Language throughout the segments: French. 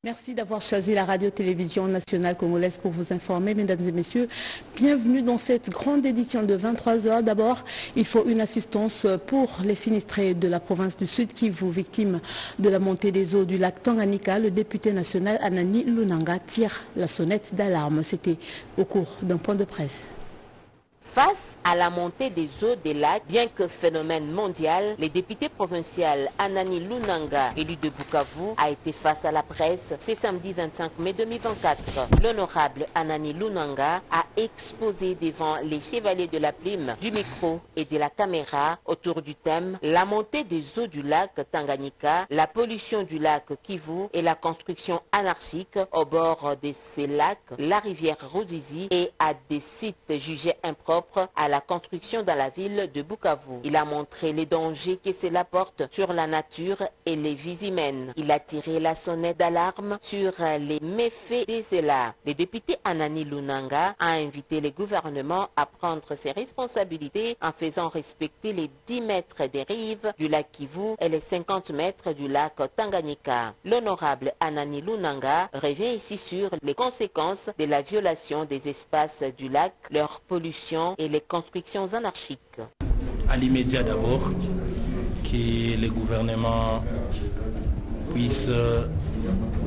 Merci d'avoir choisi la radio-télévision nationale congolaise pour vous informer, mesdames et messieurs. Bienvenue dans cette grande édition de 23 heures. D'abord, il faut une assistance pour les sinistrés de la province du Sud Kivu, victimes de la montée des eaux du lac Tanganyika. Le député national Anani Lunanga tire la sonnette d'alarme. C'était au cours d'un point de presse. Face à la montée des eaux des lacs, bien que phénomène mondial, le député provincial Anani Lunanga, élu de Bukavu, a été face à la presse ce samedi 25 mai 2024. L'honorable Anani Lunanga a exposé devant les chevaliers de la plume, du micro et de la caméra autour du thème « La montée des eaux du lac Tanganyika, la pollution du lac Kivu et la construction anarchique au bord de ces lacs, la rivière Ruzizi et à des sites jugés impropres à la construction dans la ville de Bukavu. Il a montré les dangers que cela porte sur la nature et les vies humaines. Il a tiré la sonnette d'alarme sur les méfaits de cela. Le député Anani Lunanga a invité le gouvernement à prendre ses responsabilités en faisant respecter les 10 mètres des rives du lac Kivu et les 50 mètres du lac Tanganyika. L'honorable Anani Lunanga revient ici sur les conséquences de la violation des espaces du lac, leur pollution et les constructions anarchiques. À l'immédiat d'abord, que le gouvernement puisse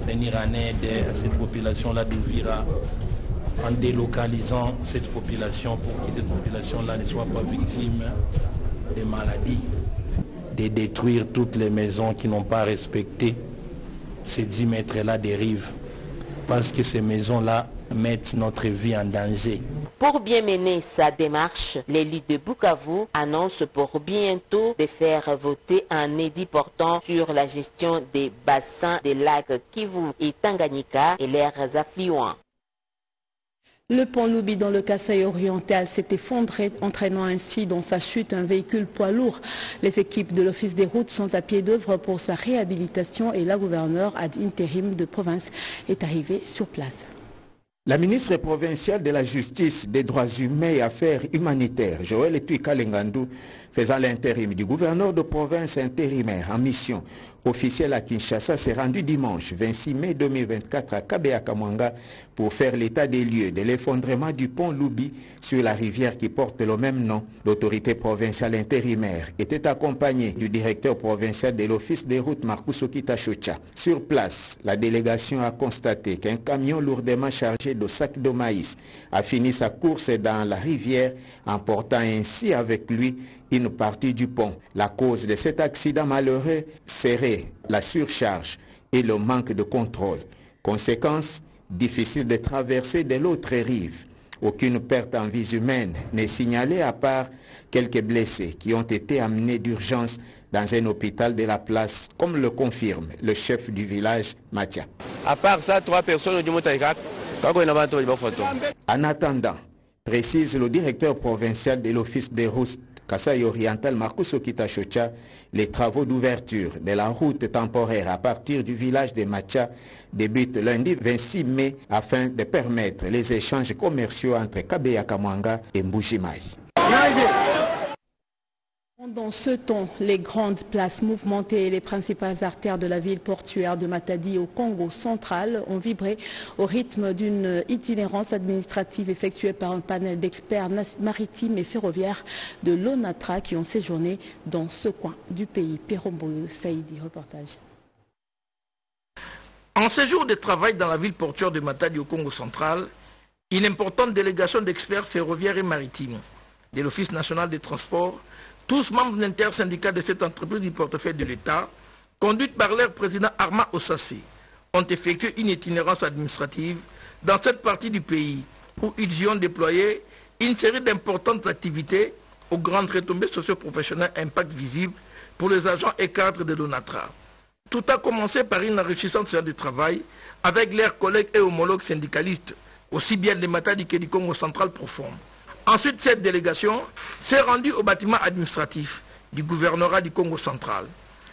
venir en aide à cette population-là d'Uvira en délocalisant cette population pour que cette population-là ne soit pas victime des maladies, de détruire toutes les maisons qui n'ont pas respecté ces 10 mètres-là des rives, parce que ces maisons-là mettent notre vie en danger. Pour bien mener sa démarche, l'élu de Bukavu annonce pour bientôt de faire voter un édit portant sur la gestion des bassins des lacs Kivu et Tanganyika et leurs affluents. Le pont Loubi dans le Kasaï oriental s'est effondré, entraînant ainsi dans sa chute un véhicule poids lourd. Les équipes de l'Office des routes sont à pied d'œuvre pour sa réhabilitation et la gouverneure ad intérim de province est arrivée sur place. La ministre provinciale de la Justice, des Droits humains et Affaires humanitaires, Joël Etouika Lengandou, faisant l'intérim du gouverneur de province intérimaire en mission officielle à Kinshasa, s'est rendu dimanche 26 mai 2024 à Kabea-Kamwanga pour faire l'état des lieux de l'effondrement du pont Loubi sur la rivière qui porte le même nom. L'autorité provinciale intérimaire était accompagnée du directeur provincial de l'Office des routes Marcus Okita-Chocha. Sur place, la délégation a constaté qu'un camion lourdement chargé de sacs de maïs a fini sa course dans la rivière, emportant ainsi avec lui une partie du pont. La cause de cet accident malheureux serait la surcharge et le manque de contrôle. Conséquence, difficile de traverser de l'autre rive. Aucune perte en vies humaines n'est signalée à part quelques blessés qui ont été amenés d'urgence dans un hôpital de la place, comme le confirme le chef du village, Mathia. À part ça, 3 personnes du Motaïkak. En attendant, précise le directeur provincial de l'Office des routes Kasaï oriental Marcus Okita-Chocha, les travaux d'ouverture de la route temporaire à partir du village de Macha débutent lundi 26 mai afin de permettre les échanges commerciaux entre Kabea-Kamwanga et Mbujimaï. Dans ce temps, les grandes places mouvementées et les principales artères de la ville portuaire de Matadi au Congo central ont vibré au rythme d'une itinérance administrative effectuée par un panel d'experts maritimes et ferroviaires de l'ONATRA qui ont séjourné dans ce coin du pays. Peromboyo Saïdi, reportage. En séjour de travail dans la ville portuaire de Matadi au Congo central, une importante délégation d'experts ferroviaires et maritimes de l'Office national des transports, tous membres d'intersyndicats de cette entreprise du portefeuille de l'État, conduite par leur président Arma Ossasé, ont effectué une itinérance administrative dans cette partie du pays où ils y ont déployé une série d'importantes activités aux grandes retombées socio-professionnelles impact visible pour les agents et cadres de l'ONATRA. Tout a commencé par une enrichissante séance de travail avec leurs collègues et homologues syndicalistes, aussi bien de Matadi que du Congo central profond. Ensuite, cette délégation s'est rendue au bâtiment administratif du gouvernorat du Congo central.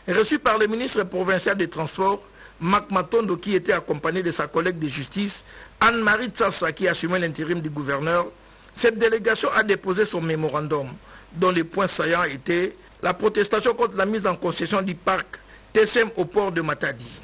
Reçue par le ministre provincial des Transports, Mac Matondo, qui était accompagné de sa collègue de justice, Anne-Marie Tsassa, qui assumait l'intérim du gouverneur, cette délégation a déposé son mémorandum, dont les points saillants étaient la protestation contre la mise en concession du parc TSM au port de Matadi,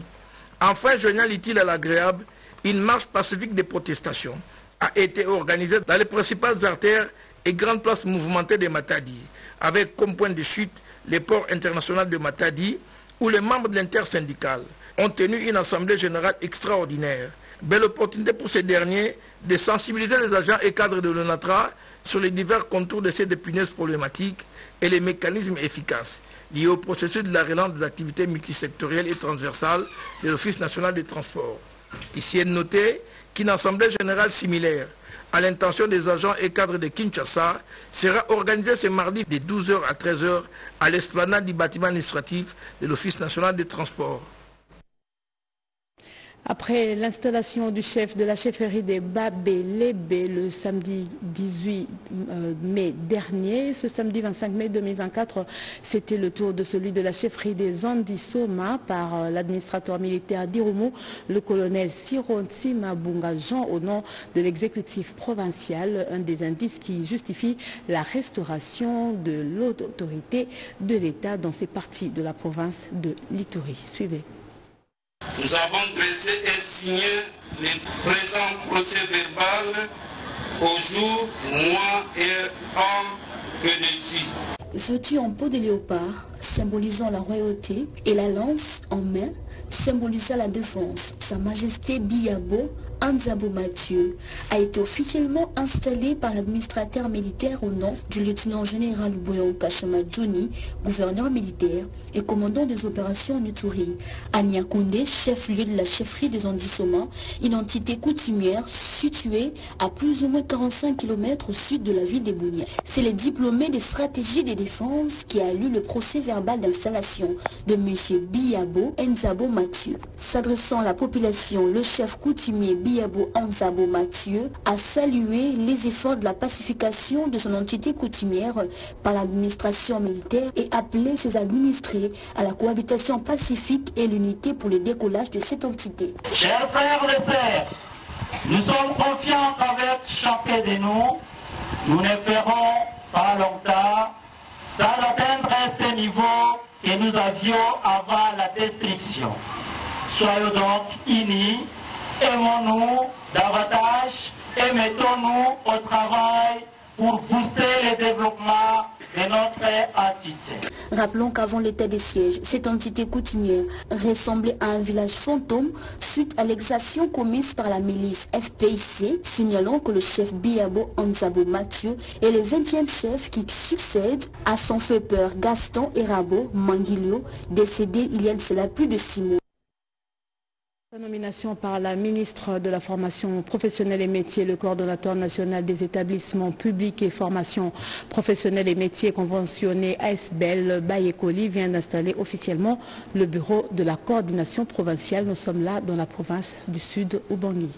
Enfin, joignant l'utile à l'agréable, une marche pacifique de protestation a été organisée dans les principales artères et grandes places mouvementées de Matadi, avec comme point de chute les ports internationaux de Matadi, où les membres de l'intersyndicale ont tenu une assemblée générale extraordinaire. Belle opportunité pour ces derniers de sensibiliser les agents et cadres de l'ONATRA sur les divers contours de ces épineuses problématiques et les mécanismes efficaces liés au processus de la relance des activités multisectorielles et transversales de l'Office national des transports. Ici est noté qu'une assemblée générale similaire à l'intention des agents et cadres de Kinshasa sera organisée ce mardi de 12h à 13h à l'esplanade du bâtiment administratif de l'Office national des transports. Après l'installation du chef de la chefferie des Babélébé le samedi 18 mai dernier, ce samedi 25 mai 2024, c'était le tour de celui de la chefferie des Andisoma par l'administrateur militaire d'Irumu, le colonel Sironti Mabunga Jean, au nom de l'exécutif provincial, un des indices qui justifie la restauration de l'autorité de l'État dans ces parties de la province de l'Ituri. Suivez. Nous avons dressé et signé le présent procès verbal au jour, mois et homme que dessus. Vêtu en peau de léopard, symbolisant la royauté, et la lance en main, symbolisant la défense, Sa Majesté Biyabo Anzabo Mathieu a été officiellement installé par l'administrateur militaire au nom du lieutenant-général Boyon Kachama Johnny, gouverneur militaire et commandant des opérations en Ituri. À Niakoundé, chef-lieu de la chefferie des Andisoma, une entité coutumière située à plus ou moins 45 km au sud de la ville de Bunia. C'est le diplômé de stratégie de défense qui a lu le procès verbal d'installation de M. Biyabo Anzabo Mathieu. S'adressant à la population, le chef coutumier Biyabo Anzabo Mathieu a salué les efforts de la pacification de son entité coutumière par l'administration militaire et appelé ses administrés à la cohabitation pacifique et l'unité pour le décollage de cette entité. Chers frères et sœurs, nous sommes confiants qu'avec chacun de nous ne ferons pas longtemps sans atteindre ce niveau que nous avions avant la destruction. Soyons donc unis. Aimons-nous davantage et mettons-nous au travail pour booster le développement de notre entité. Rappelons qu'avant l'état des sièges, cette entité coutumière ressemblait à un village fantôme suite à l'exaction commise par la milice FPIC, signalant que le chef Biyabo Anzabo Mathieu est le 20e chef qui succède à son fait peur Gaston Erabo Manguilio, décédé il y a de cela plus de 6 mois. Sa nomination par la ministre de la Formation professionnelle et métiers, le coordonnateur national des établissements publics et formation professionnelle et métiers conventionnés ASBEL Bayekoli vient d'installer officiellement le bureau de la coordination provinciale. Nous sommes là dans la province du Sud, au Bangui.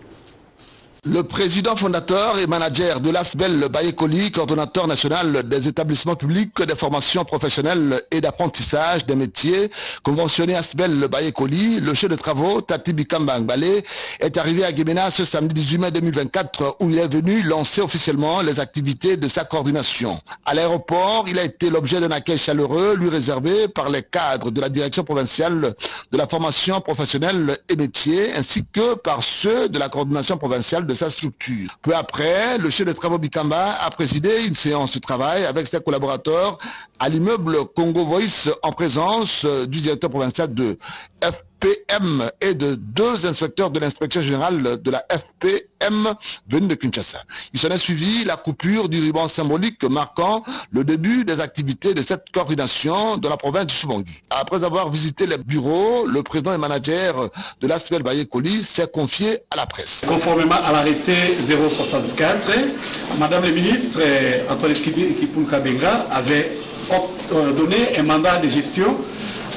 Le président fondateur et manager de l'ASBEL Bayekoli, coordonnateur national des établissements publics des formations professionnelles et d'apprentissage des métiers, conventionné ASBEL Bayekoli, le chef de travaux Tati Bikamba Ngbale est arrivé à Guémena ce samedi 18 mai 2024 où il est venu lancer officiellement les activités de sa coordination. À l'aéroport, il a été l'objet d'un accueil chaleureux lui réservé par les cadres de la direction provinciale de la formation professionnelle et métiers ainsi que par ceux de la coordination provinciale de sa structure. Peu après, le chef de travaux Bikamba a présidé une séance de travail avec ses collaborateurs à l'immeuble Congo Voice en présence du directeur provincial de FPM et de 2 inspecteurs de l'inspection générale de la FPM venus de Kinshasa. Il s'en est suivi la coupure du ruban symbolique marquant le début des activités de cette coordination dans la province du Subangui. Après avoir visité les bureaux, le président et manager de l'ASBEL Bayekoli s'est confié à la presse. Conformément à l'arrêté 064, Madame le ministre Antoine Kipouka-Benga avait donné un mandat de gestion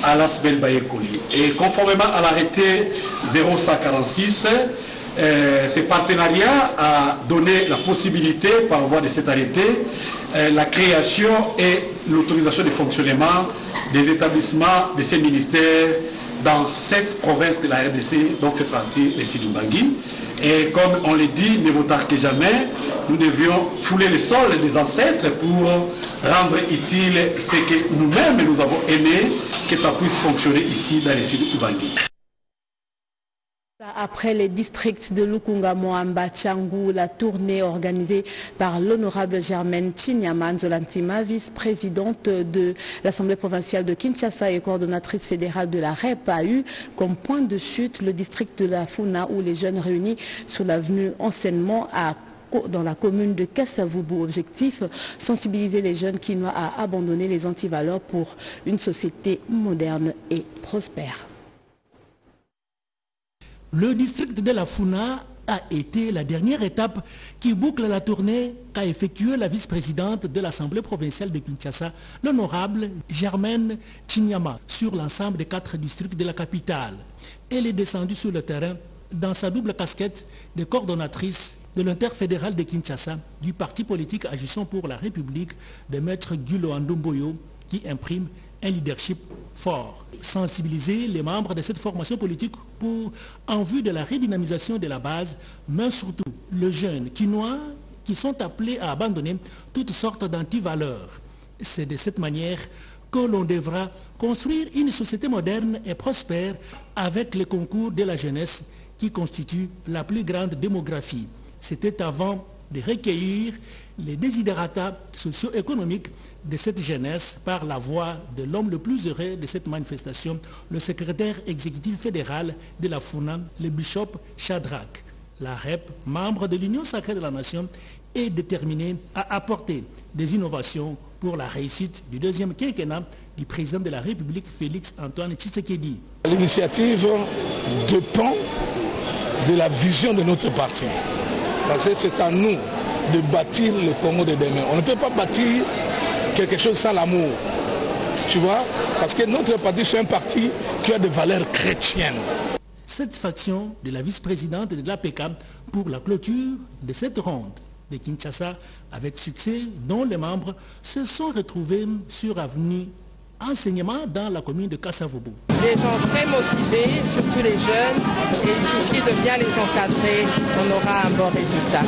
à l'ASBEL Bayekoli. Et conformément à l'arrêté 0146, ce partenariat a donné la possibilité, par voie de cet arrêté, la création et l'autorisation de fonctionnement des établissements de ces ministères dans cette province de la RDC, donc fait partie de Sidibangui. Et comme on le dit, mieux vaut tard que jamais, nous devions fouler le sol des ancêtres pour rendre utile ce que nous-mêmes nous avons aimé, que ça puisse fonctionner ici dans les Sidibangui. Après les districts de Lukunga, Moamba, Tchangou, la tournée organisée par l'honorable Germaine Chinyama Nzolantima, vice-présidente de l'Assemblée provinciale de Kinshasa et coordonnatrice fédérale de la REP, a eu comme point de chute le district de la Funa où les jeunes réunis sur l'avenue Enseignement dans la commune de Kassavubu. Objectif, sensibiliser les jeunes quinois à abandonner les antivaleurs pour une société moderne et prospère. Le district de la Funa a été la dernière étape qui boucle la tournée qu'a effectuée la vice-présidente de l'Assemblée provinciale de Kinshasa, l'honorable Germaine Chinyama, sur l'ensemble des 4 districts de la capitale. Elle est descendue sur le terrain dans sa double casquette de coordonnatrice de l'interfédéral de Kinshasa du parti politique Agissons pour la République de Maître Guilo Andomboyo qui imprime un leadership fort. Sensibiliser les membres de cette formation politique en vue de la redynamisation de la base, mais surtout les jeunes quinois qui sont appelés à abandonner toutes sortes d'antivaleurs. C'est de cette manière que l'on devra construire une société moderne et prospère avec le concours de la jeunesse qui constitue la plus grande démographie. C'était avant de recueillir les desiderata socio-économiques de cette jeunesse par la voix de l'homme le plus heureux de cette manifestation, le secrétaire exécutif fédéral de la FUNA, le bishop Shadrach. La REP, membre de l'Union sacrée de la nation, est déterminée à apporter des innovations pour la réussite du deuxième quinquennat du président de la République, Félix Antoine Tshisekedi. L'initiative dépend de la vision de notre parti. Parce que c'est à nous de bâtir le Congo de demain. On ne peut pas bâtir quelque chose sans l'amour. Tu vois? Parce que notre parti, c'est un parti qui a des valeurs chrétiennes. Satisfaction de la vice-présidente de l'APK pour la clôture de cette ronde de Kinshasa avec succès, dont les membres se sont retrouvés sur avenue Enseignement dans la commune de Kassavubu. Des gens très motivés, surtout les jeunes, et il suffit de bien les encadrer, on aura un bon résultat.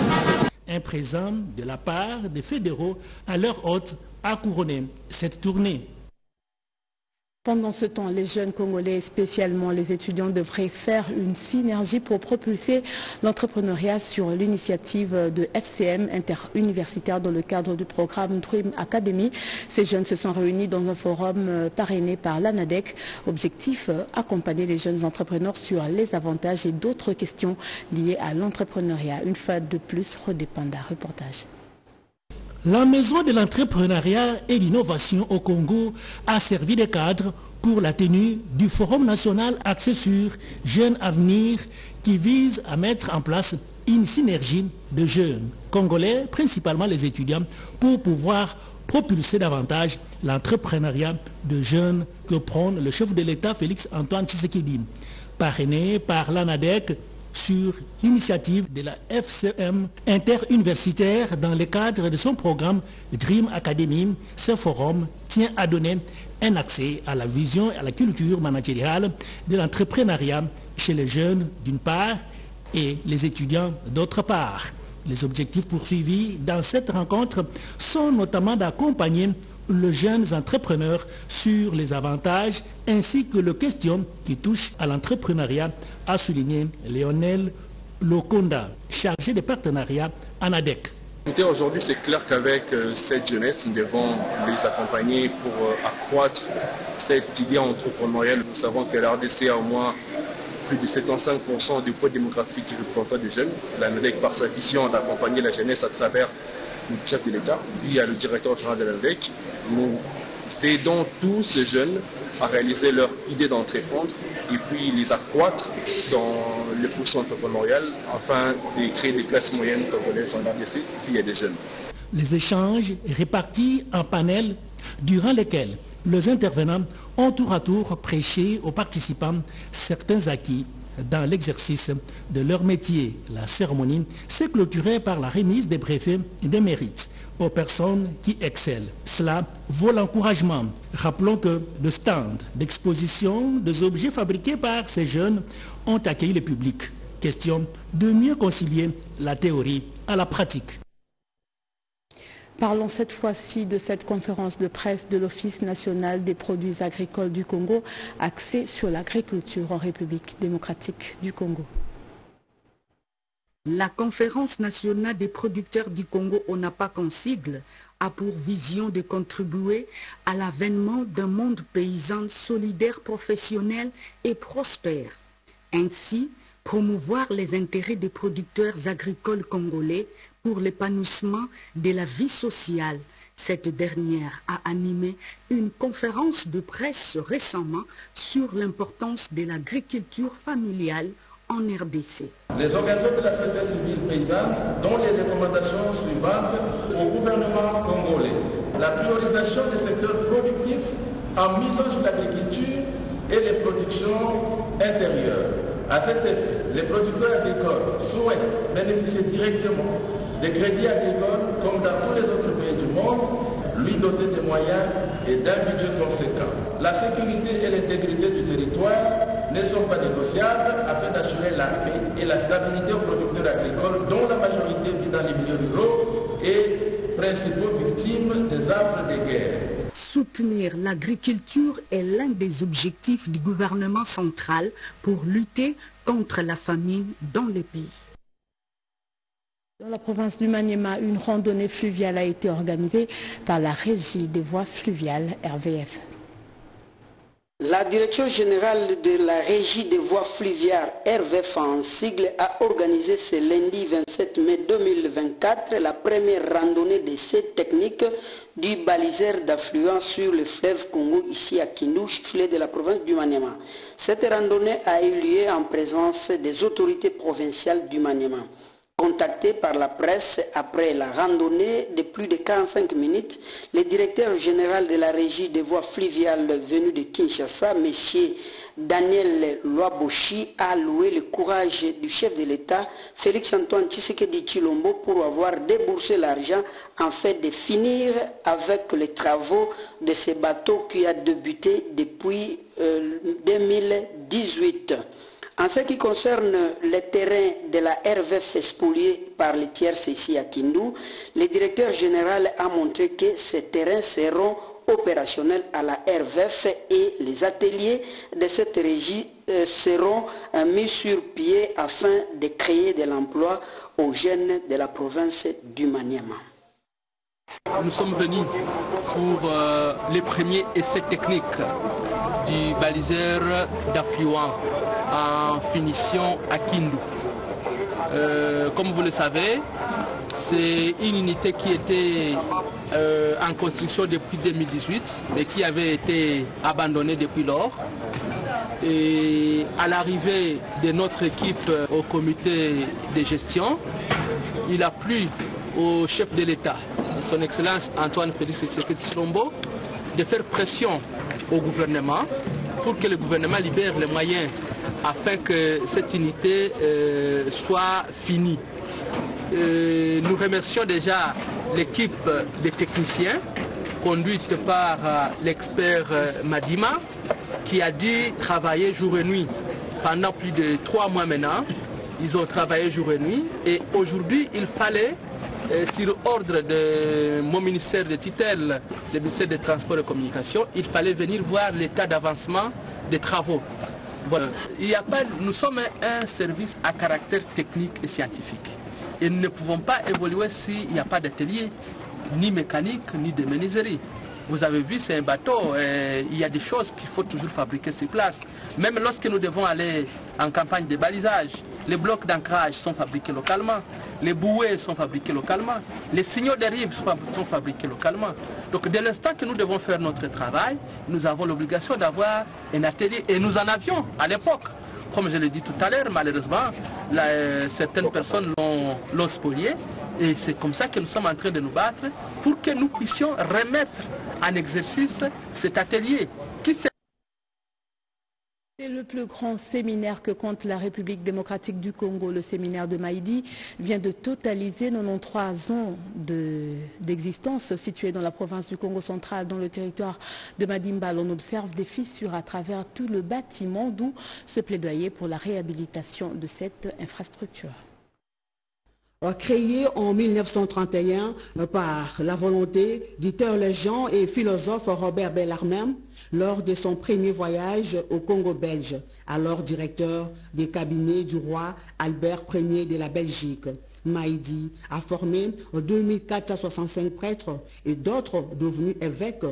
Un présent de la part des fédéraux à leur hôte a couronné cette tournée. Pendant ce temps, les jeunes Congolais, spécialement les étudiants, devraient faire une synergie pour propulser l'entrepreneuriat sur l'initiative de FCM interuniversitaire dans le cadre du programme Dream Academy. Ces jeunes se sont réunis dans un forum parrainé par l'ANADEC. Objectif, accompagner les jeunes entrepreneurs sur les avantages et d'autres questions liées à l'entrepreneuriat. Une fois de plus, Rodépanda, reportage. La Maison de l'entrepreneuriat et l'innovation au Congo a servi de cadre pour la tenue du Forum national axé sur Jeunes Avenir qui vise à mettre en place une synergie de jeunes congolais, principalement les étudiants, pour pouvoir propulser davantage l'entrepreneuriat de jeunes que prône le chef de l'État Félix Antoine Tshisekedi. Parrainé par l'ANADEC, sur l'initiative de la FCM interuniversitaire dans le cadre de son programme Dream Academy, ce forum tient à donner un accès à la vision et à la culture managériale de l'entrepreneuriat chez les jeunes d'une part et les étudiants d'autre part. Les objectifs poursuivis dans cette rencontre sont notamment d'accompagner les jeunes entrepreneurs sur les avantages ainsi que les questions qui touchent à l'entrepreneuriat, a souligné Lionel Lokonda, chargé de partenariat ANADEC. Aujourd'hui, c'est clair qu'avec cette jeunesse, nous devons les accompagner pour accroître cette idée entrepreneuriale. Nous savons que la RDC a au moins plus de 75% du poids démographique représentant des jeunes. L'ANADEC, par sa vision d'accompagner la jeunesse à travers le chef de l'État, via le directeur général de l'ANADEC, nous aidons tous ces jeunes à réaliser leur idée d'entreprendre et puis les accroître dans le processus entrepreneurial afin de créer des classes moyennes congolaises en RDC via des jeunes. Les échanges répartis en panels durant lesquels les intervenants ont tour à tour prêché aux participants certains acquis dans l'exercice de leur métier. La cérémonie s'est clôturée par la remise des brevets et des mérites aux personnes qui excellent. Cela vaut l'encouragement. Rappelons que le stand d'exposition des objets fabriqués par ces jeunes ont accueilli le public. Question de mieux concilier la théorie à la pratique. Parlons cette fois-ci de cette conférence de presse de l'Office national des produits agricoles du Congo, axée sur l'agriculture en République démocratique du Congo. La Conférence nationale des producteurs du Congo, ONAPAC en sigle, a pour vision de contribuer à l'avènement d'un monde paysan solidaire, professionnel et prospère. Ainsi, promouvoir les intérêts des producteurs agricoles congolais pour l'épanouissement de la vie sociale. Cette dernière a animé une conférence de presse récemment sur l'importance de l'agriculture familiale en RDC. Les organisations de la société civile paysanne dont les recommandations suivantes au gouvernement congolais. La priorisation des secteurs productifs en misant sur l'agriculture et les productions intérieures. À cet effet, les producteurs agricoles souhaitent bénéficier directement des crédits agricoles comme dans tous les autres pays du monde, lui doter de moyens et d'un budget conséquent. La sécurité et l'intégrité du territoire ne sont pas négociables afin d'assurer la paix et la stabilité aux producteurs agricoles dont la majorité vit dans les milieux ruraux et principaux victimes des affres de guerre. Soutenir l'agriculture est l'un des objectifs du gouvernement central pour lutter contre la famine dans le pays. Dans la province du Maniema, une randonnée fluviale a été organisée par la Régie des voies fluviales RVF. La Direction générale de la Régie des voies fluviales RVF en sigle a organisé ce lundi 27 mai 2024 la première randonnée d'essai technique du baliseur d'affluent sur le fleuve Congo ici à Kindu, chef-lieu de la province du Maniema. Cette randonnée a eu lieu en présence des autorités provinciales du Maniema. Contacté par la presse après la randonnée de plus de 45 minutes, le directeur général de la Régie des voies fluviales venu de Kinshasa, M. Daniel Loaboshi, a loué le courage du chef de l'État, Félix-Antoine Tshisekedi Tshilombo, pour avoir déboursé l'argent en fait de finir avec les travaux de ce bateau qui a débuté depuis 2018. En ce qui concerne les terrains de la RVF spoliés par les tiers ici à Kindu, le directeur général a montré que ces terrains seront opérationnels à la RVF et les ateliers de cette régie seront mis sur pied afin de créer de l'emploi aux jeunes de la province du Maniema. Nous sommes venus pour les premiers essais techniques du baliseur d'affluent en finition à Kindu. Comme vous le savez, c'est une unité qui était en construction depuis 2018 mais qui avait été abandonnée depuis lors. Et à l'arrivée de notre équipe au comité de gestion, il a plu au chef de l'État, son Excellence Antoine Félix Tshisekedi Tshilombo, de faire pression au gouvernement pour que le gouvernement libère les moyens afin que cette unité soit finie. Nous remercions déjà l'équipe des techniciens conduite par l'expert Madima qui a dû travailler jour et nuit pendant plus de 3 mois maintenant. Ils ont travaillé jour et nuit et aujourd'hui il fallait, sur ordre de mon ministère de tutelle, le ministère des Transports et Communications, il fallait venir voir l'état d'avancement des travaux. Voilà. Nous sommes un service à caractère technique et scientifique. Et nous ne pouvons pas évoluer s'il n'y a pas d'atelier, ni mécanique, ni de menuiserie. Vous avez vu, c'est un bateau, il y a des choses qu'il faut toujours fabriquer sur place. Même lorsque nous devons aller en campagne de balisage, les blocs d'ancrage sont fabriqués localement, les bouées sont fabriquées localement, les signaux de rive sont fabriqués localement. Donc dès l'instant que nous devons faire notre travail, nous avons l'obligation d'avoir un atelier et nous en avions à l'époque. Comme je l'ai dit tout à l'heure, malheureusement, certaines personnes l'ont spolié et c'est comme ça que nous sommes en train de nous battre pour que nous puissions remettre en exercice cet atelier qui s'est... C'est le plus grand séminaire que compte la République démocratique du Congo. Le séminaire de Maïdi vient de totaliser 93 ans d'existence. Situé dans la province du Congo central, dans le territoire de Madimbal, on observe des fissures à travers tout le bâtiment, d'où ce plaidoyer pour la réhabilitation de cette infrastructure. Créé en 1931 par la volonté du théologien et philosophe Robert Bellarmine lors de son premier voyage au Congo belge, alors directeur des cabinets du roi Albert Ier de la Belgique. Maïdi a formé 2465 prêtres et d'autres devenus évêques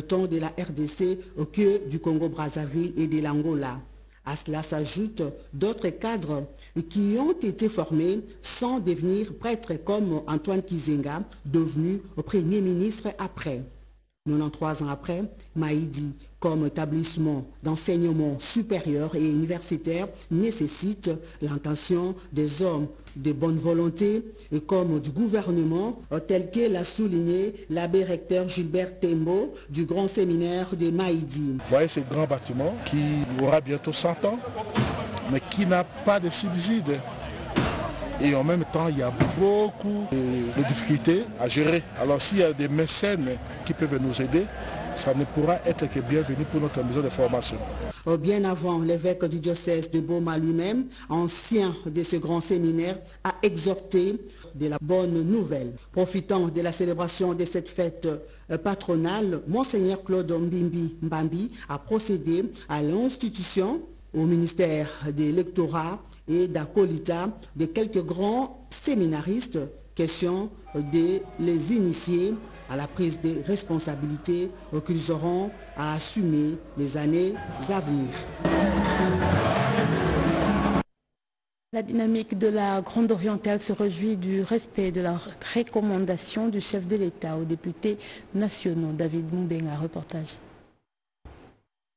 tant de la RDC que du Congo-Brazzaville et de l'Angola. À cela s'ajoutent d'autres cadres qui ont été formés sans devenir prêtres comme Antoine Kizenga, devenu Premier ministre après. 93 ans après, Maïdi, comme établissement d'enseignement supérieur et universitaire, nécessite l'intention des hommes de bonne volonté et comme du gouvernement, tel que l'a souligné l'abbé recteur Gilbert Tembo du grand séminaire de Maïdi. Vous voyez ce grand bâtiment qui aura bientôt 100 ans, mais qui n'a pas de subsides. Et en même temps, il y a beaucoup de difficultés à gérer. Alors s'il y a des mécènes qui peuvent nous aider, ça ne pourra être que bienvenu pour notre maison de formation. Bien avant, l'évêque du diocèse de Boma lui-même, ancien de ce grand séminaire, a exhorté de la bonne nouvelle. Profitant de la célébration de cette fête patronale, Monseigneur Claude Mbambi a procédé à l'institution au ministère de l'électorat et d'acolita de quelques grands séminaristes, question de les initier à la prise de responsabilités qu'ils auront à assumer les années à venir. La dynamique de la Grande Orientale se réjouit du respect de la recommandation du chef de l'État aux députés nationaux. David Moubenga, reportage.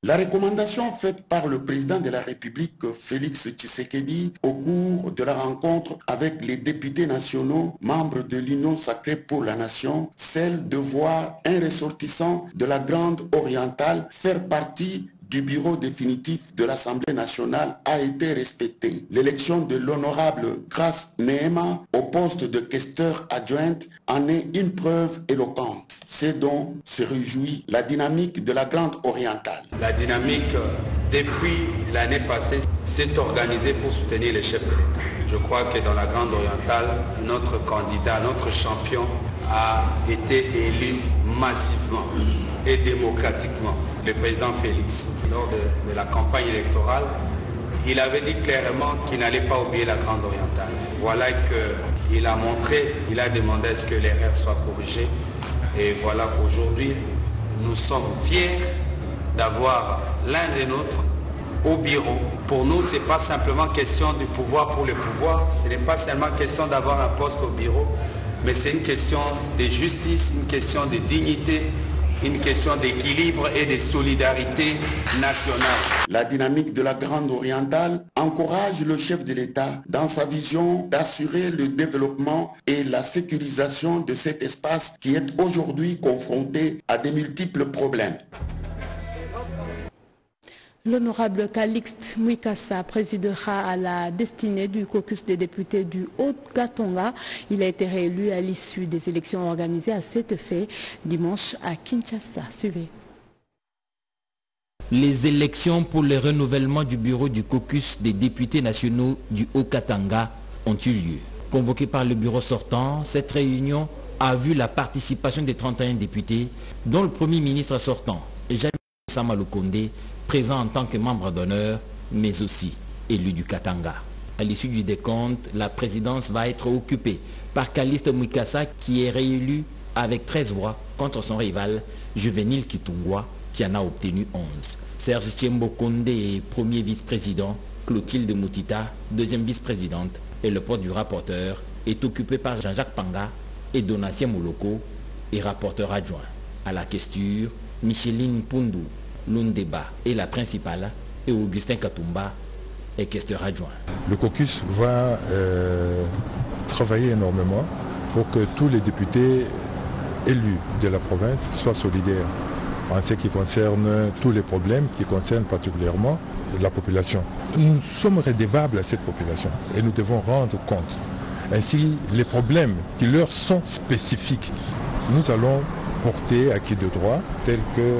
La recommandation faite par le président de la République, Félix Tshisekedi, au cours de la rencontre avec les députés nationaux, membres de l'Union sacrée pour la nation, celle de voir un ressortissant de la Grande Orientale faire partie du bureau définitif de l'Assemblée nationale a été respectée. L'élection de l'honorable Grace Nehema au poste de questeur adjointe en est une preuve éloquente. C'est dont se réjouit la dynamique de la Grande Orientale. La dynamique, depuis l'année passée, s'est organisée pour soutenir les chefs de l'État. Je crois que dans la Grande Orientale, notre candidat, notre champion a été élu massivement et démocratiquement. Le président Félix, lors de la campagne électorale, il avait dit clairement qu'il n'allait pas oublier la Grande Orientale. Voilà qu'il a montré, il a demandé à ce que l'erreur soit corrigée. Et voilà qu'aujourd'hui, nous sommes fiers d'avoir l'un des nôtres au bureau. Pour nous, ce n'est pas simplement question du pouvoir pour le pouvoir, ce n'est pas seulement question d'avoir un poste au bureau, mais c'est une question de justice, une question de dignité, une question d'équilibre et de solidarité nationale. La dynamique de la Grande Orientale encourage le chef de l'État dans sa vision d'assurer le développement et la sécurisation de cet espace qui est aujourd'hui confronté à de multiples problèmes. L'honorable Calixte Mwikassa présidera à la destinée du caucus des députés du Haut-Katanga. Il a été réélu à l'issue des élections organisées à cet effet dimanche à Kinshasa. Suivez. Les élections pour le renouvellement du bureau du caucus des députés nationaux du Haut-Katanga ont eu lieu. Convoquée par le bureau sortant, cette réunion a vu la participation des 31 députés, dont le Premier ministre sortant, Jamil Sama Lukonde, présent en tant que membre d'honneur, mais aussi élu du Katanga. À l'issue du décompte, la présidence va être occupée par Calixte Mwikassa qui est réélu avec 13 voix contre son rival Juvenile Kitungwa qui en a obtenu 11. Serge Tchembo Konde est premier vice-président, Clotilde Moutita, deuxième vice-présidente, et le poste du rapporteur est occupé par Jean-Jacques Panga et Donatien Mouloko et rapporteur adjoint. À la questure, Micheline Pundou Lundeba est la principale et Augustin Katumba est questeur adjoint. Le caucus va travailler énormément pour que tous les députés élus de la province soient solidaires en ce qui concerne tous les problèmes qui concernent particulièrement la population. Nous sommes redevables à cette population et nous devons rendre compte. Ainsi, les problèmes qui leur sont spécifiques, nous allons portés acquis de droit tels que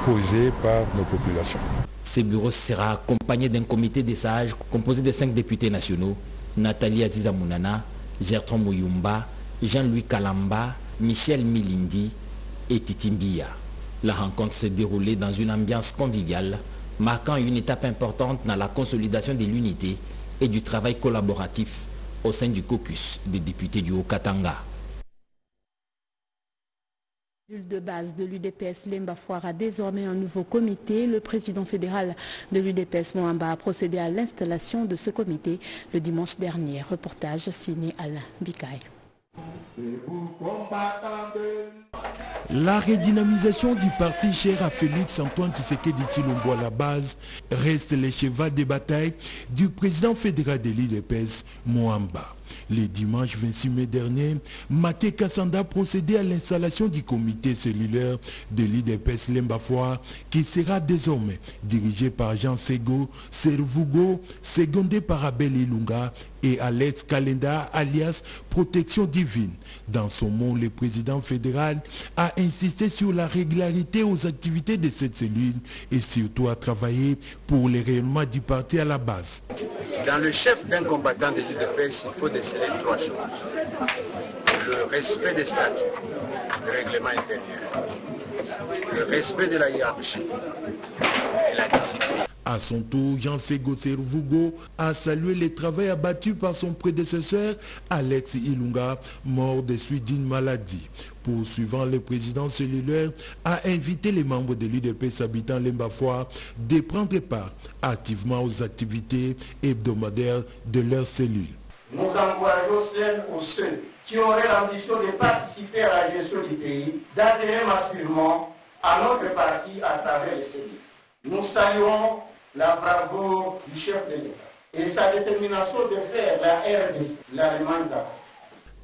posés par nos populations. Ce bureau sera accompagné d'un comité des sages composé de 5 députés nationaux, Nathalie Aziza Mounana, Gertron Mouyumba, Jean-Louis Kalamba, Michel Milindi et Titimbia. La rencontre s'est déroulée dans une ambiance conviviale, marquant une étape importante dans la consolidation de l'unité et du travail collaboratif au sein du caucus des députés du Haut-Katanga. De base de l'UDPS, Lemba Foire a désormais un nouveau comité. Le président fédéral de l'UDPS, Moamba, a procédé à l'installation de ce comité le dimanche dernier. Reportage signé Alain Bikaï. La redynamisation du parti cher à Félix Antoine Tshisekedi Tshilombo à la base reste le cheval de bataille du président fédéral de l'UDPS, Moamba. Le dimanche 26 mai dernier, Maté Kassanda procédait à l'installation du comité cellulaire de l'UDPS Lemba Foire qui sera désormais dirigé par Jean Sego Servugo, secondé par Abel Ilunga et Alex Kalenda alias Protection Divine. Dans son mot, le président fédéral a insisté sur la régularité aux activités de cette cellule et surtout à travailler pour le rayonnement du parti à la base. Dans le chef d'un combattant de l'UDPS, il faut déceler trois choses. Le respect des statuts, le règlement intérieur, le respect de la hiérarchie et la discipline. À son tour, Jean Sego Servugo a salué le travail abattu par son prédécesseur Alex Ilunga, mort des suites d'une maladie. Poursuivant, le président cellulaire a invité les membres de l'UDPS habitant Lemba Foire de prendre part activement aux activités hebdomadaires de leur cellule. Nous encourageons celles ou ceux qui auraient l'ambition de participer à la gestion du pays, d'adhérer massivement à notre parti à travers les cellules. Nous saluons la bravoure du chef de l'État et sa détermination de faire la RDC, l'Allemagne d'Afrique.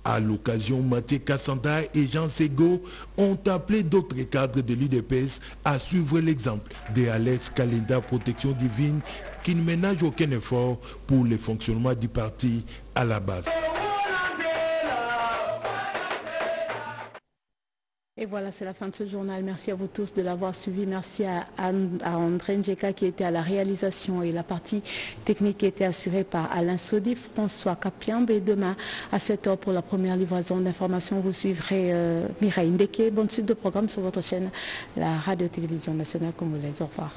À l'occasion, Maté Kassanda et Jean Sego ont appelé d'autres cadres de l'UDPS à suivre l'exemple de Alex Kalenda Protection Divine qui ne ménage aucun effort pour le fonctionnement du parti à la base. Et voilà, c'est la fin de ce journal. Merci à vous tous de l'avoir suivi. Merci à André Njeka qui était à la réalisation et la partie technique qui était assurée par Alain Sodi, François Kapiambe. Et demain à 7h pour la première livraison d'informations, vous suivrez Mireille Ndeke. Bonne suite de programme sur votre chaîne, la Radio-Télévision Nationale Congolaise. Au revoir.